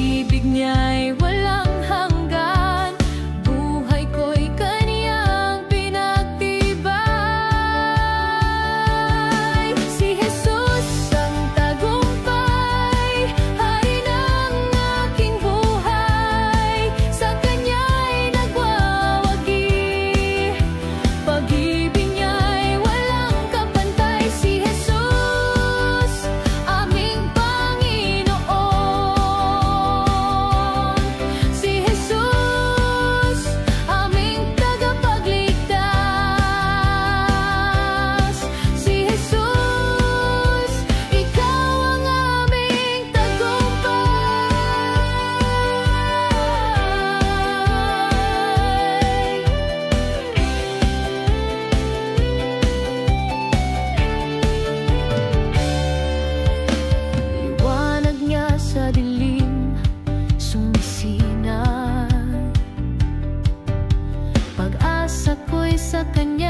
pag-ibig niya'y walang hanggan, buhay ko'y kaniyang pinagtibay. Si Jesus ang tagumpay, hari ng aking buhay, sa Kanya'y nagwawagi. Pag-ibig niya'y walang kapantay. Si Jesus, aming Panginoon. Si Jesus, aming tagapagligtas. Si Jesus, ikaw ang aming tagumpay. Liwanag niya sa dilim, sumisinay. Pag-asa ko'y sa Kanya